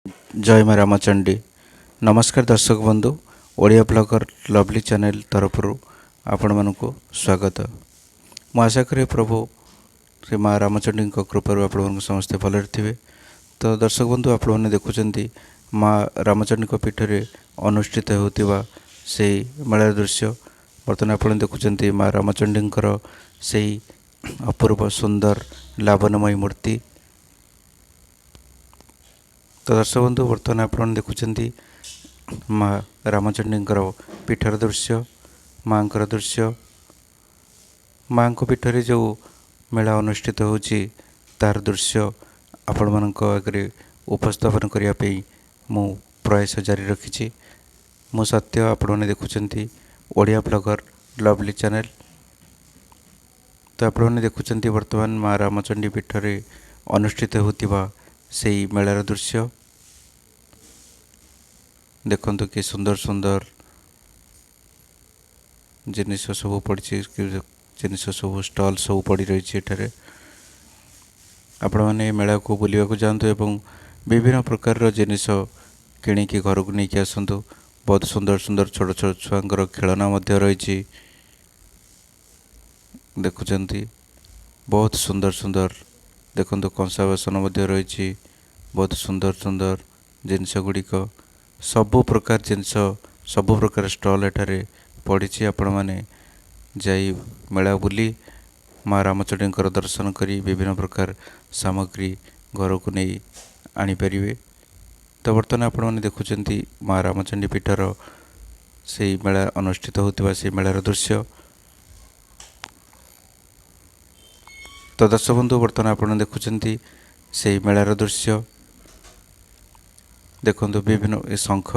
जय माँ रामचंडी। नमस्कार दर्शक बंधु, ओडिया ब्लॉगर लवली चैनल तरफ आपण मानक स्वागत। मु आशा करे प्रभु श्री माँ रामचंडी कृपा आपण समस्ते भल थे। तो दर्शक बंधु, आपण मैंने देखुं माँ रामचंडी पीठ में अनुष्ठित होता से मेलार दृश्य बर्तमान आप देखुं माँ रामचंडी से अपूर्व सुंदर लावण्यमयी मूर्ति। तो दर्शक बंधु, बर्तमान आप देखुं माँ रामचंडी पीठर दृश्य, माँ दृश्य, माँ पीठ में जो मेला अनुष्ठित होची तार दृश्य आपण मानक आगे उपस्थापन करने मु प्रयास जारी रखी। मु सत्य आपण मैंने देखुं ओडिया ब्लॉगर लवली चैनल। तो आपण मैंने देखुं वर्तमान माँ रामचंडी पीठ में अनुष्ठित होता से मेलार दृश्य देखु कि सुंदर सुंदर जिनिस सब पड़ी, जिनिस सब स्टल सब पड़ी रही। आपण मैंने मेला को बुलवा को जातु एवं विभिन्न प्रकार जिनिस किणिकी घर को लेकिन आसतु। बहुत सुंदर सुंदर छोट छोट छुआर खेलना रही। देखुं बहुत सुंदर सुंदर देखु कंसा बासन रही। बहुत सुंदर सुंदर जिनस गुड़िक सबु प्रकार जिनस सबु प्रकार स्टल एठारे पड़ी। आपण मैंने जाई मेला बुली माँ रामचंडी दर्शन करी विभिन्न प्रकार सामग्री घर को नहीं आनीपर। तो बर्तमान आपण मैंने देखुं माँ रामचंडी पीठर से मेला अनुष्ठित होता से मेलार दृश्य। तो दर्शक बंधु, बर्तमान आप देखुं से मेलार दृश्य देखु विभिन्न शंख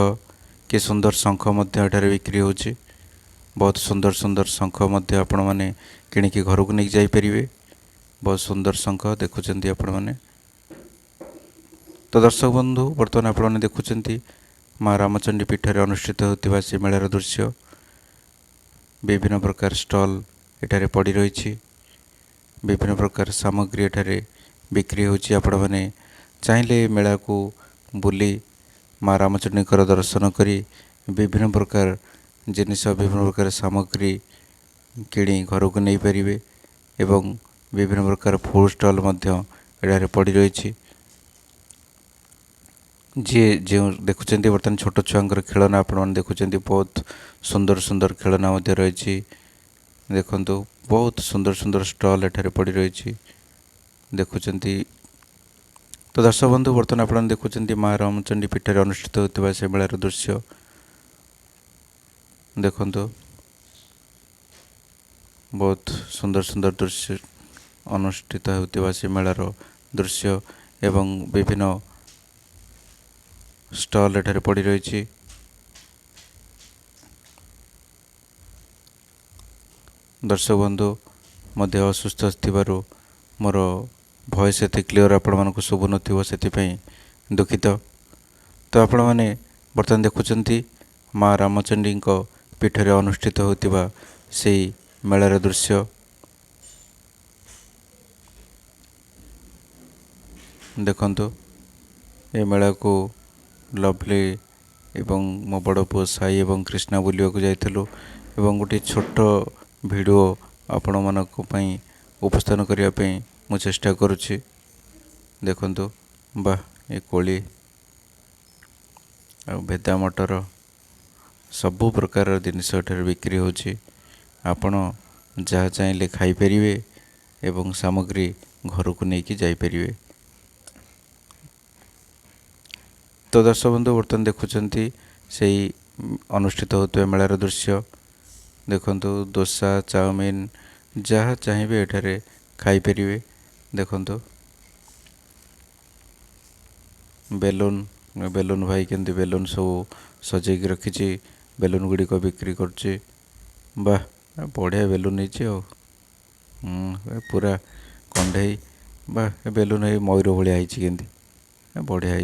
कि सुंदर शंख बिक्री होची। बहुत सुंदर सुंदर शंख आपण मैंने किणिकी घर को नहीं जापर। बहुत सुंदर शंख देखुं आपण मैंने। तो दर्शक बंधु, बर्तमान आप देखुं माँ रामचंडी पीठ में अनुष्ठित होता से मेलार दृश्य विभिन्न प्रकार स्टल एठारे पड़ी रही। विभिन्न प्रकार सामग्री एठारे बिक्री होची। आपण मैंने चाहिए मेला को बुली माँ रामचंडी दर्शन करी विभिन्न प्रकार जिनिस विभिन्न प्रकार सामग्री किणी घर को नहीं पारे एवं विभिन्न प्रकार फूड स्टल एठारे पड़ी रही। जी जो देखुं बर्तमान छोट छुआर खेलना आपण देखुं बहुत सुंदर सुंदर खेलना रही। देखु बहुत सुंदर सुंदर स्टल एठारे पड़ी रही देखुं। तो दर्शक बंधु, बर्तमान आप देखुं माँ रामचंडी पीठ में अनुष्ठित होता से मेलार दृश्य देखु। बहुत सुंदर सुंदर दृश्य अनुष्ठित होता से मेलार दृश्य एवं विभिन्न स्टल एठारे पड़ी रही। दर्शक बंधु, मो देह असुस्थ थिबारु मोर वॉइस एते क्लियर आपण मानक शुभु नथिबो, सेतिपई दुखित। तो आपण माने बर्तमान देखुं माँ रामचंडी पीठ में अनुष्ठित होता से मेलार दृश्य देखु। ये मेला को लवली एवं मो बड़ पुओ साई एवं कृष्णा बुलवा को जाइलु एवं गोटे छोट वीडियो आपण मानक पई उपस्थान करने मु चेष्टा करुछि। देखु बा ये कोली आ भेदा मटर सबु प्रकार जिनिस एठारे बिक्री होची। आपण जहाँ चाहिए खाईपर एवं सामग्री घर को लेकिन जापर। तो दर्शक बंधु, बर्तमान देखुं से अनुष्ठित होता मेलार दृश्य देखु। डोसा चाउमिन जहाँ चाहिए एठारे खाईपर। देखु बेलून बेलून भाई के बेलून सब सजेक रखी। बेलून गुड़िक बिक्री कर वाह बढ़िया बेलून पूरा कंढे वाह बेलून मयूर भाई के बढ़िया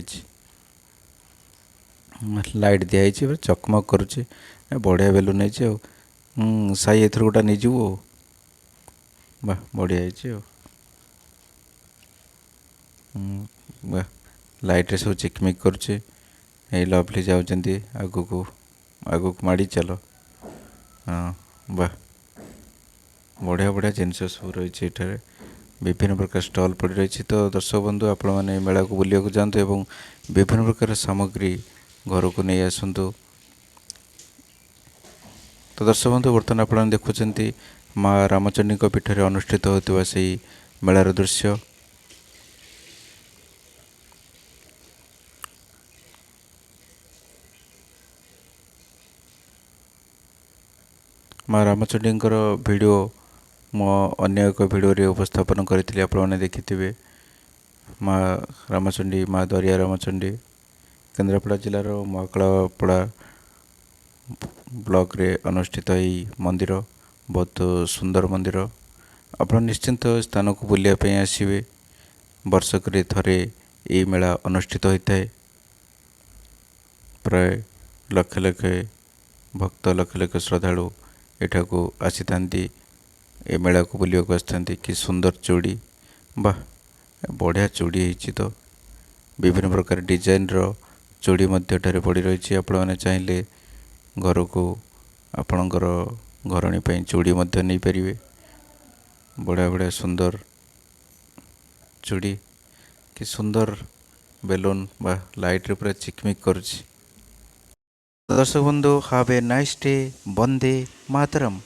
लाइट दिखाई चकमक करुच्ची। बढ़िया बेलून साई एथर गोटा नहीं जीव वाह बढ़िया वाह लाइट रे सब चिकमिक करुचे ये लवली जाऊँगी आगू आगू माड़ी चल हाँ वाह बढ़िया बढ़िया जिनस सब रही है विभिन्न प्रकार स्टल पड़ रही तो दर्शक बंधु आपण मैंने मेला को बुलिया जातु एवं विभिन्न प्रकार सामग्री घर को नहीं आसतु। तो दर्शक बंधु बर्तमान आप देखुं माँ रामचंडी पीठ में अनुष्ठित होता से मेलार दृश्य माँ रामचंडी वीडियो मो अन्य एक वीडियो रे उपस्थापन करी आप देखिथे माँ रामचंडी माँ दरिया रामचंडी केन्द्रापड़ा जिलार महाकालपड़ा ब्लॉक रे अनुष्ठित यही मंदिर बहुत सुंदर मंदिर आप निश्चिंत स्थान को बुलायापी आसवे वर्षक थरे ये मेला अनुष्ठित होता है प्राय लक्ष लक्ष भक्त लक्ष लक्ष श्रद्धालु एठा को आसी ए मेला को बुलिया को आसता कि सुंदर चूड़ी वाह बढ़िया चूड़ी होती तो विभिन्न प्रकार डिजाइन रो चूड़ी मध्य पड़ी रही आपण मैंने चाहिए घर को आपणकर घरणी पर चूड़ी मध्य नहीं पारे बढ़िया बढ़िया सुंदर चूड़ी कि सुंदर बेलून बा लाइट रे पूरा चिकमिक करुछि। दर्शक बंधु हाव a nice day Vande Mataram.